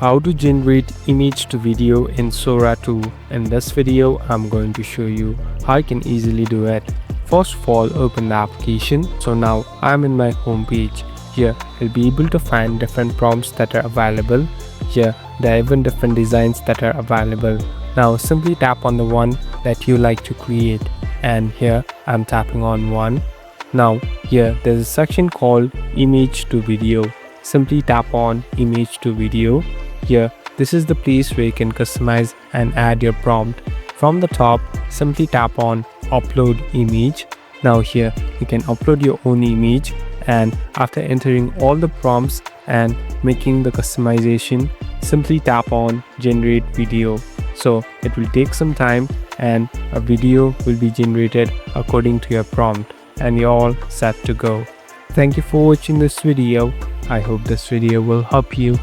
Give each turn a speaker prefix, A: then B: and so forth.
A: How to generate image to video in Sora 2. In this video, I'm going to show you how you can easily do it. First of all, open the application. So now I'm in my home page. Here, you'll be able to find different prompts that are available. Here, there are even different designs that are available. Now simply tap on the one that you like to create. And here, I'm tapping on one. Now here, there's a section called image to video. Simply tap on image to video. Here, this is the place where you can customize and add your prompt. From the top, simply tap on upload image. Now here, you can upload your own image, and after entering all the prompts and making the customization, simply tap on generate video. So it will take some time and a video will be generated according to your prompt, and you're all set to go. Thank you for watching this video. I hope this video will help you.